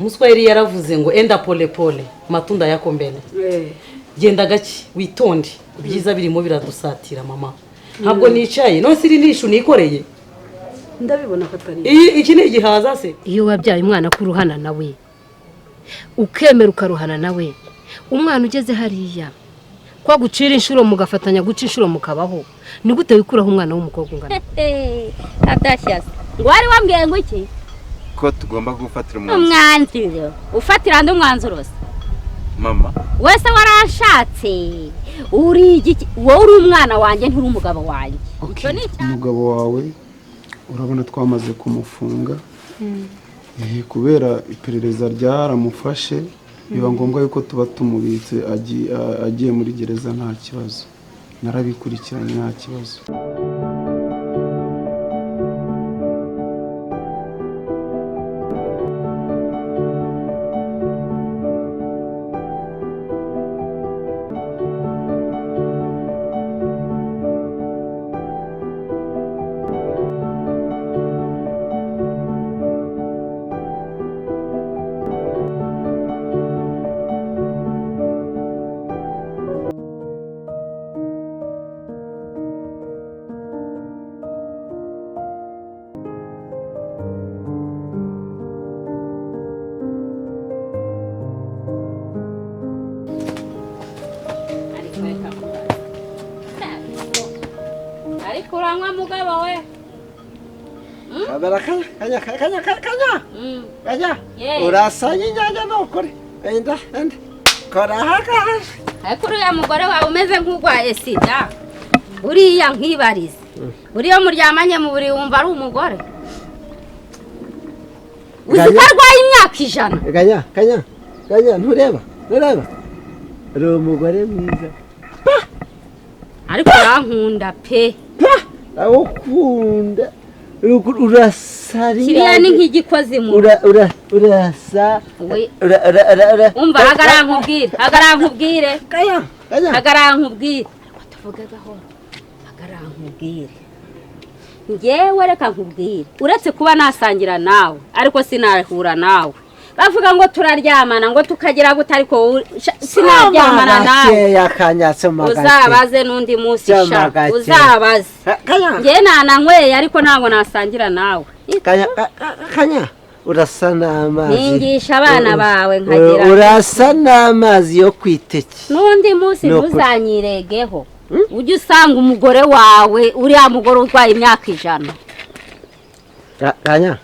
Umuswahili yaravuze ngo enda pole pole matunda yako mbele. Genda gake witonde ibyiza birimo biradusatira mama. Ntabwo nicaye no siri nishu nikoreye. Ndabibona ko atari. Iki ni igihaza se. Iyo wabyaye umwana kuruhana nawe. Ukemera ukaruhana nawe. Umwana ugeze hariya kwa gucira inshuro mugafatanya guca inshuro mukabaho. Ni gute wikuraho umwana w'umukobwa ungana? Atashyaza. Ngo wari wambwiye ngo iki? Ko tugomba gufatira umwanzuro. Umwanzuro. Ufatira ndi umwanzuro se. Mama. Wese waranshatse. Uri igiki? Wowe uri umwana wanjye nturi umugabo wanjye. Okay. Umugabo wawe urabona twamaze kumufunga. Kubera iperereza ryaramufashe biba ngombwa yuko tuba tumubitse agiye muri gereza nta kibazo. Narabikurikiranye nta kibazo. Kurangwa mugabo we. Kanya. Urasanye nyanya nokore. Enda. Korahaka. Ariko ya mugore wawe umeze nk'ugwaye sida. Uriya nkibarize. Uriya muryamanye mu buri wumva ari umugore. Uzikarwaye imyaka 100. Kanya ntureba. Uri umugore mwiza. Ariko arankunda pe. Awukunda urasari kiriya ni nk'igikozi mu urasa umva hagarankubwire kanya tuvuge gahoro hagarankubwire ngewe reka nkubwire uretse kuba nasangira nawe ariko sinahura nawe bavuga ngo turaryamana ngo tukagira gutari ko sinaryamana nawe yakanyatse magake uzabaze nundi munsi sha uzabaze nge nananyweye ariko ntabwo nasangira nawe kanya urasa n'amazi ningisha abana bawe nkagira urasa n'amazi yo kwiteke nundi munsi ntuzanyiregeho ujye usanga umugore wawe uriya mugore urwaye imyaka 100 Kanya.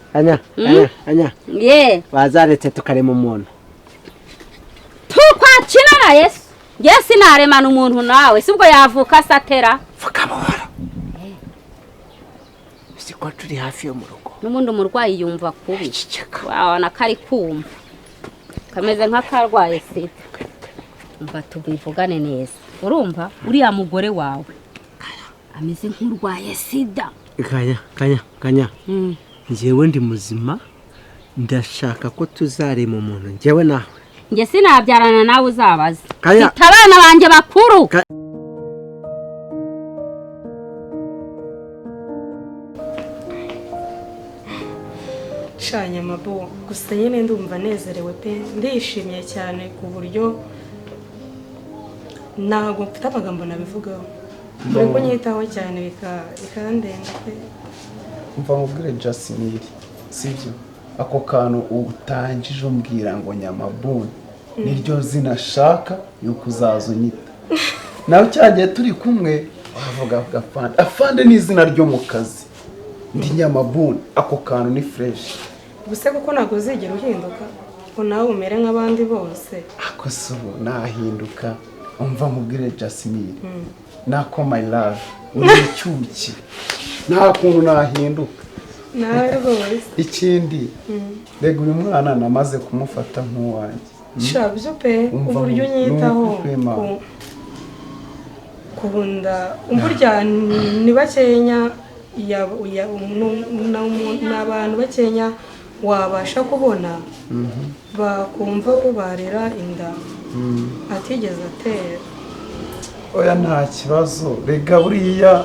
Ye. Wazaretse tukarema umuntu. Tukwakina na Yesu. Yesu naremana umuntu nawe. Sibwo yavuka satera. Vuka bahora. Siko turi hafi yo mu rugo. N'umuntu umurwayi yumva kubi. Wawana kari kumva. Kameze nk'akarwaye sida. Umva tubivugane neza. Urumva uriya mugore wawe. Ameze nk'urwaye sida. Kanya. Njewe ndi muzima ndashaka ko tuzarema umuntu njewe nawe. Nje sinabyarana nawe uzabaza. Abana banje bakuru. Shanya mabo gusa nyine ndumva nezerewe pe ndishimye cyane ku buryo ntabwo mfite amagambo nabivugaho. Muri ko nyitaho cyane bikandenga pe. Umva mubwire Jasmine sivyo ako kantu utangije umbwira ngo Nyamabuni niryo zina shaka yuko uzazonyita nawe cyagiye turi kumwe bavuga afande ni izina ryo mu kazi ndi Nyamabuni ako kantu ni fresh Buse kuko nago zigera uhinduka ko nawe umere nk'abandi bose ako subu nahinduka umva mubwire Jasmine nako my love uri cyuki nta kuntu nahinduka nawe rwose ikindi rega uyu mwana namaze kumufata nk'uwanjye shabyo pe uburyo nyitaho kubunda umburya ni bakenya n'abantu bakenya wabasha kubona bakumva ko barera inda atigeze atera oya nta kibazo rega buriya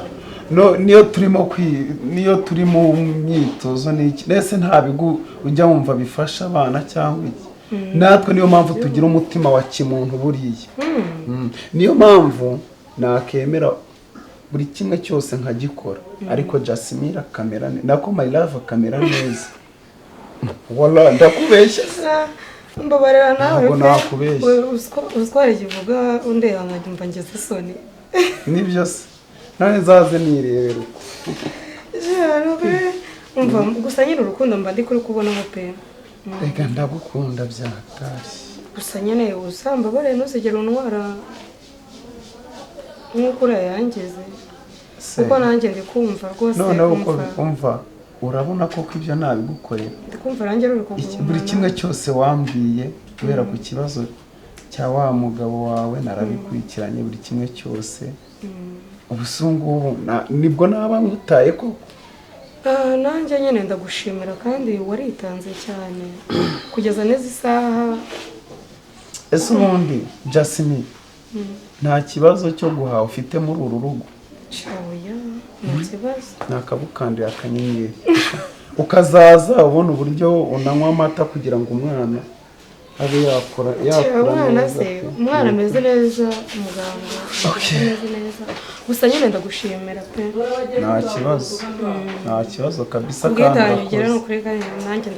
niyo turi mu myitozo n'iki nese nta bigo ujya wumva bifasha abana cyangwa iki natwe niyo mpamvu tugira umutima wa kimuntu buriya niyo mpamvu nakemera buri kimwe cyose nkagikora ariko Jasmine akamera nako my love akamera neza wala ndakubeshya mbabarira nawe ntabwo nakubeshya uzwara ikivuga undeba nkajya ngeze isoni nibyo se none zaze nirebera umva gusa nyine urukundo mba ndi kuri kubonaho pe reka ndagukunda byatari gusa nyine usamba bare ntuzigere untwara nk'uko urayangize kuko nanjye ndi kumva rwose noneho uko umva urabona koko ibyo nabigukorera ndi kumva nanjye ruri kuvuga buri kimwe cyose wambwiye kubera ku kibazo cya wa mugabo wawe narabikurikiranye buri kimwe cyose ubusungu nibwo naba ngutaye koko nanjye nyine ndagushimira kandi waritanze cyane kugeza neza isaha ese ubundi Jasmine nta kibazo cyo guhaha ufite muri uru rugo oya nta kibazo nakabukandira akanyenyeri ukazaza ubona uburyo unanywa amata kugira ngo umwana abe yakura neza umwana ameze neza umuganga ameze neza gusa nyine ndagushimira pe nta kibazo kabisa kandi ugera no kuri gani nanjye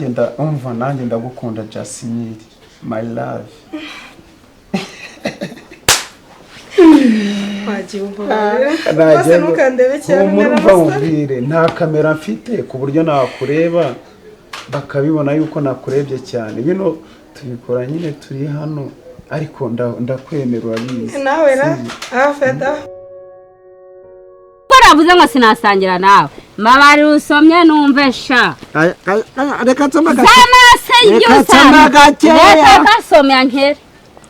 ndagukunda nanjye ndagukunda Jasmine my love wagiye ntukandebe cyane ubwire nta kamera mfite ku buryo nakureba bakabibona yuko nakurebye cyane bino tubikora nyine turi hano ariko ndakwemera urabizi nawe ra afeta Baravuze ngo sinasangira nawe mabari usomye numve sha reka nsoma gake reka gasomya nkere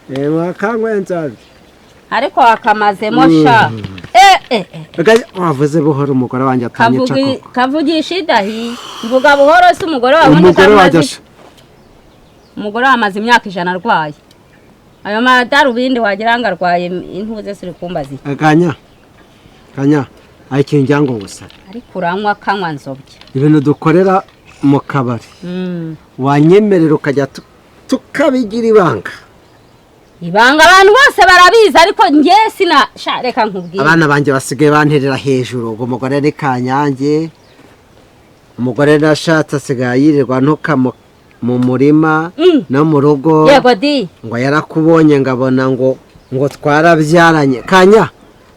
reba kangwenza ariko wakamazemo sha wavuze buhoro umugore wanjye atanyica koko kavugisha idahi mvuga buhoro se umugore wawe umugore wamaze imyaka 100 arwaye ayo madarubindi wagira ngo arwaye intuze siri kumbazi kanya ayikinjya ngo gusa ariko uranywa kanywa nzobye ibintu dukorera mu kabari wanyemerera ukajya tukabigira ibanga abantu bose barabizi ariko njye sina reka nkubwire abana banjye basigaye banterera hejuru ngo umugore ni kanyange umugore nashatse asigaye yirirwa ntuka mu murima no mu rugo yego di ngo yarakubonye ngabona ngo twarabyaranye kanya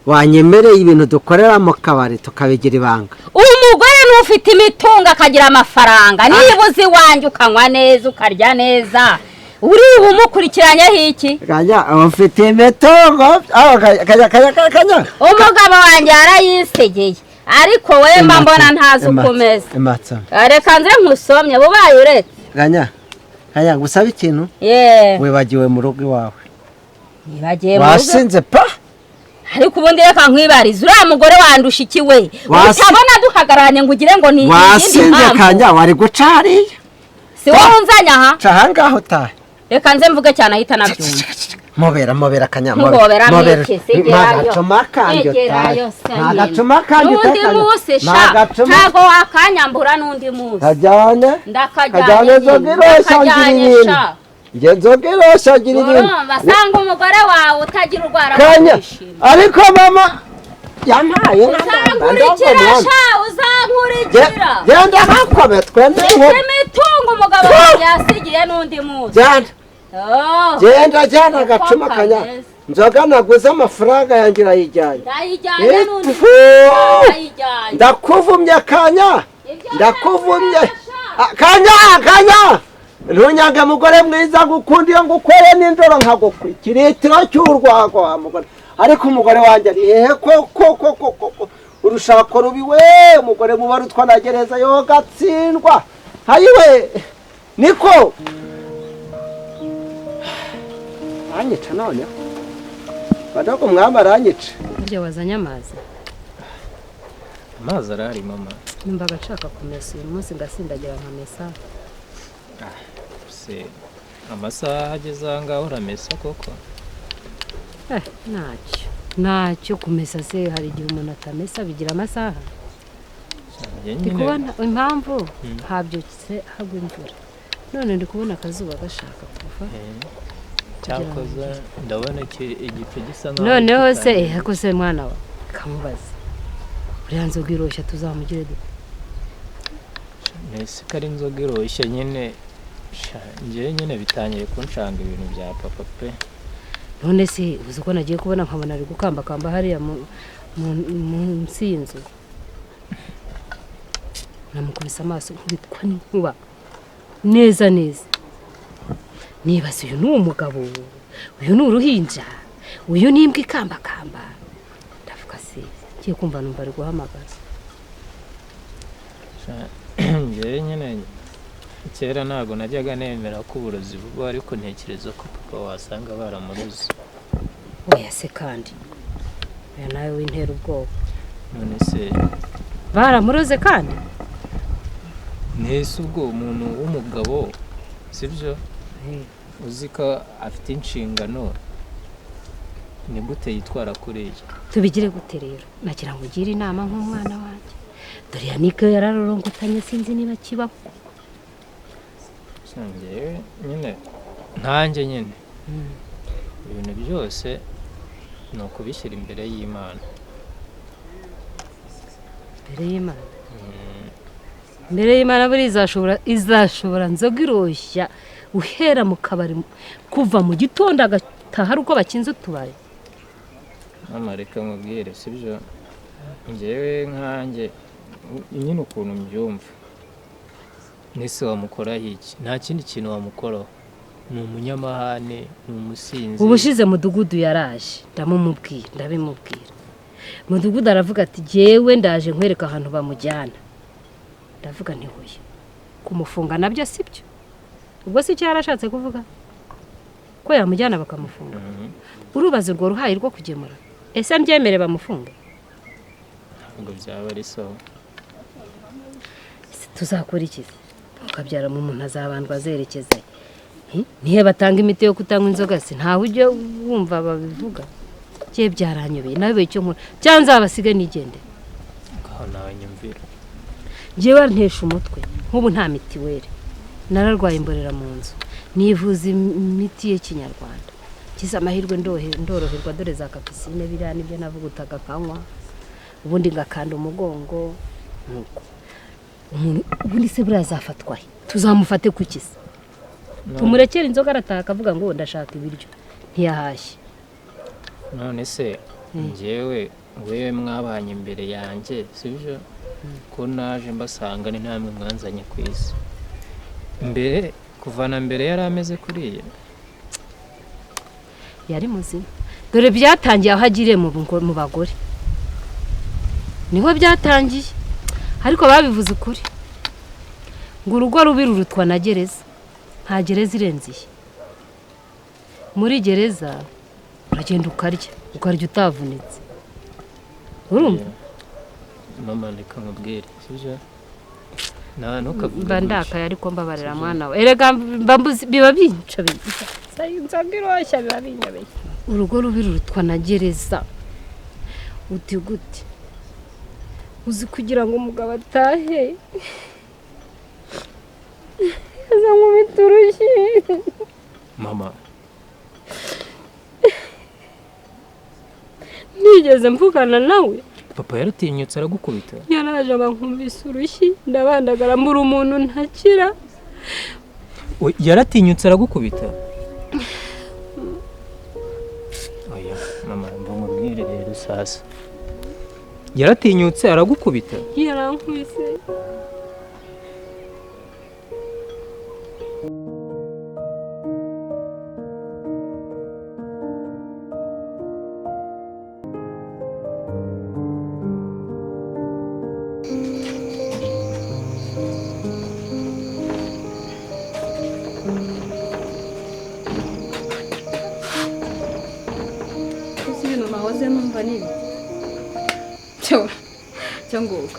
wanyemereye ibintu dukorera mu kabari tukabigira ibanga umugore n'ufite imitungo akagira amafaranga niba uzi wanjye ukanywa neza ukarya neza uri bumukurikiranye iki kanya ufite imitungo kanya umugabo wanjye yarayisegeye ariko we mbona ntazi ukomeza reka nze nkusomye bubaye uretse kanya gusaba ikintu wibagiwe mu rugo iwawe wasinze pa ariko ubundi reka nkwibariza uriya mugore wandusha iki we utabona duhagararanye ngo ugire ngo ni wasinze kanya wari guca hariya si wowe unzanya aha ca ahangaha utahe reka nze mvuge cyane ahita nabyumva mobera kanya mobera nagacuma kanjye n'undi munsi sha ntago wakanyambura n'undi munsi ndakajyanye sha nzogerosha gira ibintu basanga umugore wawe utagira urwara ariko mama yampaye uzankurikira genda bakome twende imitungo umugabo wanjye yasigiye n'undi munsi genda agacuma kanya nzoga naguze amafaranga yanjye irayijyanye ndakuvumye kanya kanya ntunyange mugore mwiza ngukundiye ngo ukwere n'indoro nkagukwikira itiro cy'urwago wa mugore ariko umugore wanjye ari hehe koko urushako rubi we umugore muba rutwa na gereza yo gatsindwa hayiwe niko anyica none badoko mwamba aranyica burya wazanye amazi arahari mama numvaga nshaka kumesa uyu munsi ngasindagira nkamesa amasaha ageze aha ngaho uramesa koko ntacyo ntacyo kumesa se hari igihe umuntu atamesa bigira amasaha Njye ndi nyine kubona impamvu habyutse hagwa imvura none ndi kubona akazuba gashaka kuva cyakoze ndabona igicu gisa nkaho noneho se yakose mwana wa kamubaza uriya nzoga iroshya tuzamugire dute nese ko ari inzoga iroshye nyine njyewe nyine bitangiye kunshanga ibintu bya papa pe none se uzi ko nagiye kubona nkabona ari gukambakamba hariya munsi y'inzu namukubise amaso nkubitwa n'inkuba neza neza nibaza uyu ni umugabo uyu ni uruhinja uyu ni imbwa ikambakamba ndavuga se ngiye kumva numva ari guhamagaza njyewe nyine kera ntabwo najyaga nemera ko uburozi bubaho ariko ntekereza ko papa wasanga baramuroze oya se kandi oya nawe wintera ubwoba none se baramuroze kandi nese ubwo umuntu w'umugabo sibyo uzi ko afite inshingano ni gute yitwara kuriya tubigire gute rero nagira ngo ugire inama nk'umwana wanjye dore ya niko yararorongotanye sinzi niba kibaho njyewe nyine nkanjye nyine ibintu byose ni ukubishyira imbere y'Imana imbere y'Imana imbere y'Imana buri izashobora nzoga iroshya uhera mu kabari kuva mu gitondo agataha ari uko bakinze utubari mama reka nkubwire sibyo njyewe nkanjye nyine ukuntu mbyumva nese wamukoraho iki nta kindi kintu wamukoraho ni umunyamahane ni umusinzi ubushize mudugudu yaraje ndabimubwira mudugudu aravuga ati jyewe ndaje nkwereka ahantu bamujyana ndavuga ntihuye kumufunga nabyo sibyo ubwo si icyo yarashatse kuvuga ko yamujyana bakamufunga urubaze urwo ruhayi rwo kugemura ese mbyemere bamufunge ngo byaba ari sawa tuzakora iki ukabyara mu muntu azabandwa azerekeza nihe batanga imiti yo kutanywa inzoga se ntawe ujya wumva babivuga cye byaranyobeye nawe icyo nkora cyangwa nzabasige nigende ngaho nawe nyumvira njyewe ntesha umutwe nk'ubu nta mitiweli nararwaye imborera mu nzu nivuza imiti y'ikinyarwanda kiza amahirwe ndoroherwa dore za kapisine biriya nibyo navugutaga kanywa ubundi ngakanda umugongo nuko ubundi se buriya azafatwa tuzamufate ku kisa tumurekere inzoga arataha akavuga ngo ndashaka ibiryo ntiyahashye none se njyewe wewe mwabanye imbere yanjye sibyo ko naje mbasanga ni ntamwe mwanzanye ku isi mbere kuvana mbere yari ameze kuriya yari muzima dore byatangiye aho agiriye mu bagore niho byatangiye ariko babivuze ukuri ngo urugo rubi rurutwa na gereza nta gereza irenze iyi muri gereza uragenda ukarya utavunitse urumva mama reka nkubwire sibyo mba ndakaye ariko mbabarira mwana we erega biba bincobeye inzoga iroshya biba binyobeye urugo rubi rurutwa na gereza uti gute uzi kugira ngo umugabo atahe aza nkubita urushyi mama nigeze mvugana nawe papa yaratinyutse aragukubita yaraje abankubise urushyi ndabandagara mbura umuntu ntakira yaratinyutse aragukubita oya mama mbumubwire rero sasa yaratinyutse aragukubita yarankubise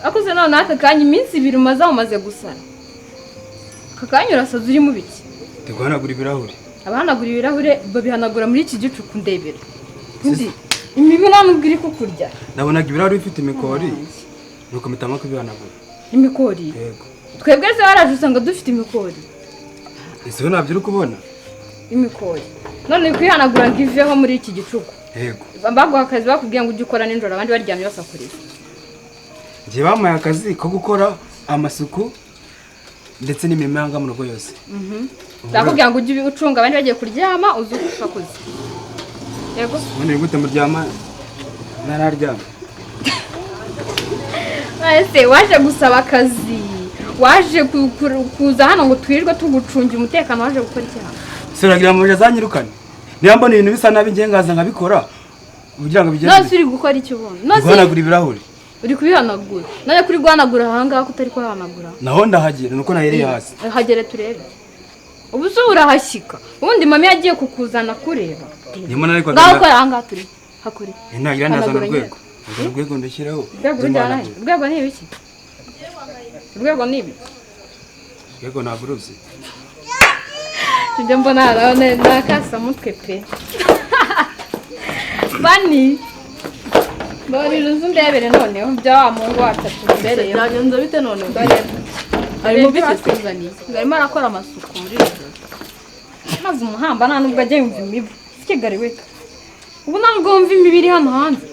akuze none aka kanya iminsi 2 umaze umaze gusara aka kanya urasaza uri mu biki ndiguhanagura ibirahure abahanagura ibirahure babihanagura muri iki gicuku ndebera imibi ntabwo iri kukurya. Nabonaga ibirahuri bifite imikori nuko mpitamo kubihanagura. Imikori? Yego. Twebwe se waraje usanga dufite imikori. Ese nabyo uri kubona? Imikori. None kwihanagura ngo iveho muri iki gicuku. Yego. Baguha akazi bakubwiye ngo ujye ukora nijoro abandi baryamye basakuriza. Ngiye bampaye akazi ko gukora amasuku ndetse n'imimanga mu rugo yose. Bakubwiye ngo ujye ucunga abandi bagiye kuryama uzusakuza. Yego. None gute muryama nararyama? Ese waje gusaba akazi. Waje kuza hano ngo twirirwe tugucungira umutekano waje gukora icyaha. Siragira mu jazanyirukane. Niba mbona ibintu bisa nabi ngiye ngaza nkabikora. Kugira ngo bigende. Nose uri gukora icyo ubona. Nose guhanagura ibirahuri. Uri kubihanagura. None kuri guhanagura ahangaha kutari kuhanagura. Naho ndahagera nuko nahereye hasi. Hagere turebe. Ubu se urahashyika. Ubundi mami yagiye kukuzana kureba. Nimona ariko ngaho ko ahangaha turi. Hakuri. Ntagira nazana urwego. Urwego ndashyiraho. Urwego ni ibiki? Urwego ni ibi. Urwego naburuzi. Njye mbona haraone nakasa mutwe pe. Bani. Bari ndebere none bya wa mungu watatu mbere. Yagenze bite none? Ari mu bikizaniye. Ngarimo arakora amasuku muri ibyo. Maze umuhamba nta nubwo ajya yumva imibu. Kigari we. Ubu ntabwo wumva imibiri hano hanze.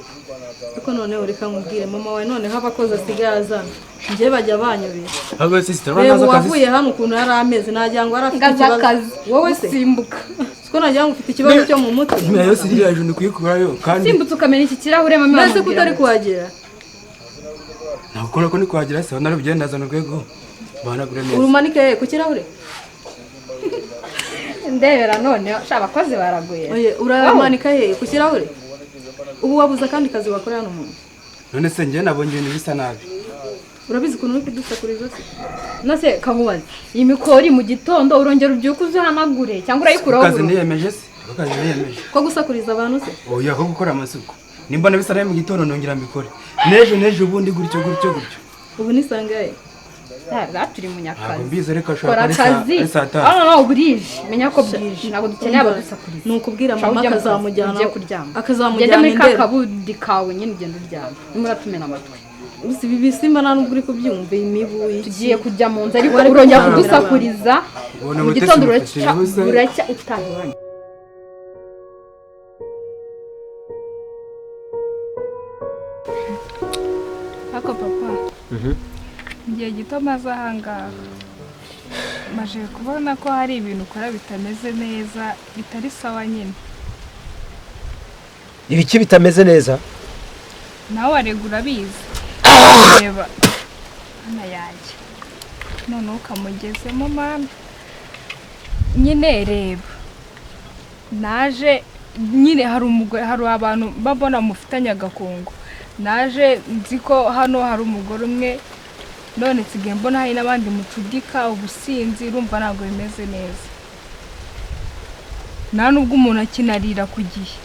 Ariko none ureka nkubwire mama wawe none abakozi asigaye azana. Nje bajya banyobera. Ahubwo sister banaza akazi. Wavuye hano ukuntu yari ameze nagira ngo arafite ikibazo. Wowe simbuka. Siko nagira ngo ufite ikibazo cyo mu mutwe. Imya yose iri hejuru kuyikurayo kandi simbutse ukamenya iki kirahure mama. Nase kutari kuhagera. Nakora ko ni kuhagera se nari bigenda azana urwego. Banagure neza. Urumanike ku kirahure. Ndebera none abakozi baraguye. Oye uramanika he ku kirahure. Ubu wabuza kandi kazi wakora hano mu. None se ngiye nabonye ibintu bisa nabi. Urabizi kuntu uri kudusakuriza se? Nase kamubaze. Iyi mikori mu gitondo urongera ubyuka uzihanagure cyangwa urayikuraho. Kazi niyemeje se? Kazi niyemeje. Ko gusakuriza abantu se? Oya ko gukora amasuku. Nimba nabisa nayo mu gitondo nongera mbikore. Nejo ubundi gutyo. Ubu ni sangaye. Turi mu nyakazi. Mbize reka shaka ari saa 5. No burije. Menya ko bwije. Ntabwo dukeneye abadusakuriza. Nukubwira mama akazamujyana. Akazamujyana muri kakabudi kawe nyine ugenda uryama. Nimuratumena amatwi. Usi bibisimba nta nubwo uri kubyumva imibu iki. Tugiye kujya mu nzu ariko urongera kudusakuriza. Mu gitondo uracya utahibanye. Ako papa. Ngiye gito maze ahangaha. Maje kubona ko hari ibintu ukora bitameze neza, bitari sawa nyine. Ibiki bitameze neza? Nawe waregura biza. Reba. Ana yaje. None ukamugezemo mama. Nyine reba. Naje nyine hari abantu babona mufitanya gakungu. Naje nziko hano hari umugore umwe none nsigaye mbona hari n'abandi mucudika ubusinzi urumva ntabwo bimeze neza. Nta nubwo umuntu akinarira ku gihe.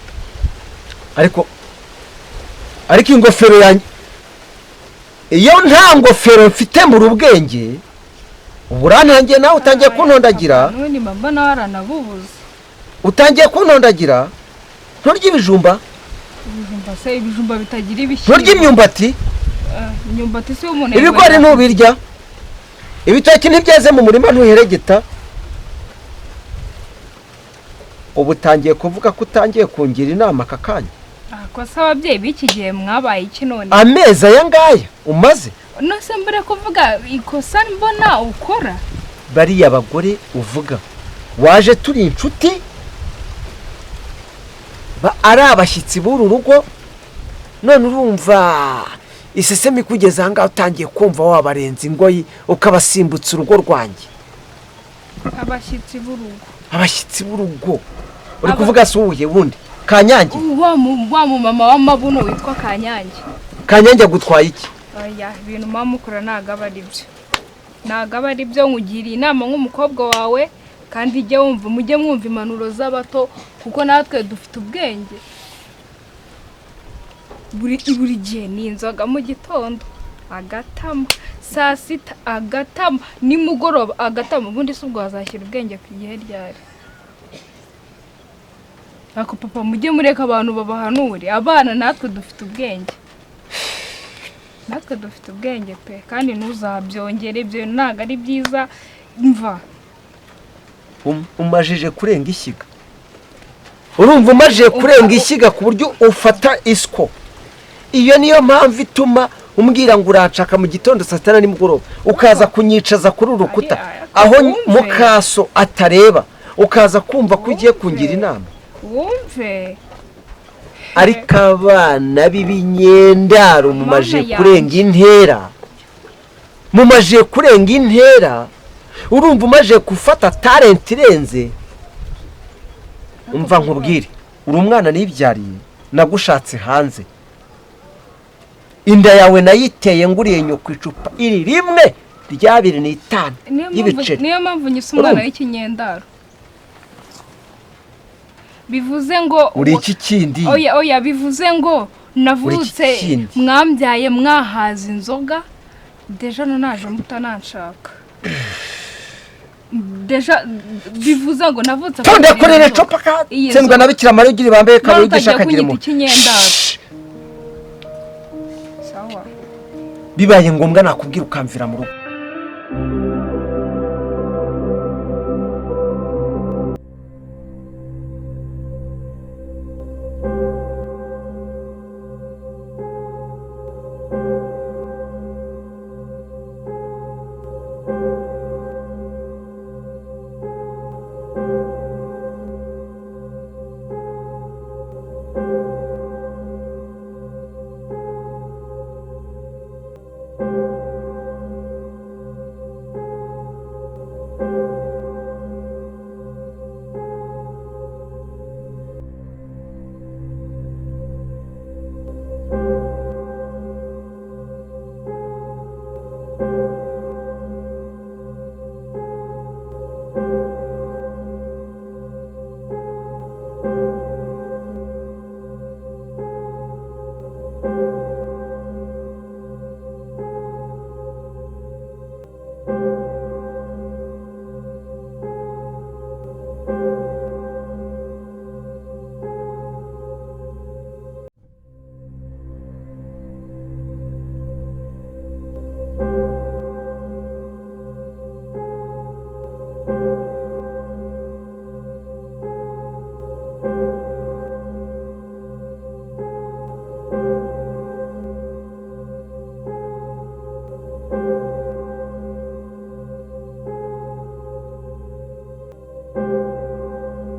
Ariko ingofero yanjye iyo nta ngofero mfite mu rubwenge uburantangiye nawe utangiye kuntondagira. None mama nawe aranabubuza. Utangiye kuntondagira nturya ibijumba. Ibijumba se ibijumba bitagira ibishyimbo. Nturya imyumbati. Imyumbati se umuntu. Ibigori ntubirya. Ibitoki ntibyeze mu murima ntuheregeta. Ubu utangiye kuvuga ko utangiye kungira inama kakanya. Ko se ababyeyi b'iki gihe mwabaye iki none? Ameza aya ngaya umaze. Nose mbere kuvuga ikosa mbona ukora. Bariya abagore uvuga waje turi inshuti ari abashyitsi b'uru rugo none urumva isesemi kugeza ahangaha utangiye kumva wabarenza ingoyi ukabasimbutsa urugo rwanjye. Abashyitsi b'urugo uri kuvuga se uwuhe wundi? Kanyange? Wa mu mama w'amabuno witwa Kanyange. Kanyange agutwaye iki? Oya ibintu mama ukora nagaba aribyo. Nagaba aribyo nkugiriye inama nk'umukobwa wawe kandi mujye mwumva impanuro z'abato kuko natwe dufite ubwenge. Buri gihe ni inzoga mu gitondo agatama, saa sita agatama, nimugoroba agatama, ubundi se ubwo wazashyira ubwenge ku gihe ryari? ako papa mujye mureka abantu babahanure abana natwe dufite ubwenge pe kandi ntuzabyongere ibyo ntabwo ari byiza mva umajije kurenga ishyiga urumva umajije kurenga ishyiga ku buryo ufata isiko iyo niyo mpamvu ituma umbwira ngo uracaka mu gitondo saa sita nimugoroba ukaza kunyicaza kuri uru rukuta aho mukaso atareba ukaza kumva ko ugiye kungira inama wumve ariko abana b'ibinyendaro mumaje kurenga intera urumva umaje gufata talent irenze umva nkubwire uri umwana nibyariye nagushatse hanze inda yawe nayiteye nguriye nyoko icupa iri rimwe rya 2.5 y'ibiceri niyo mpamvu nyise umwana w'ikinyendaro bivuze ngo uri iki kindi oya bivuze ngo navutse mwambyaye mwahaza inzoga deja naje mutananshaka deja bivuze ngo navutse tonde korere copa ka sendwa nabikira mari ugira bambaye kabiri gishakagire mu sawa bibaye ngombwa nakubwira ukamvira mu rugo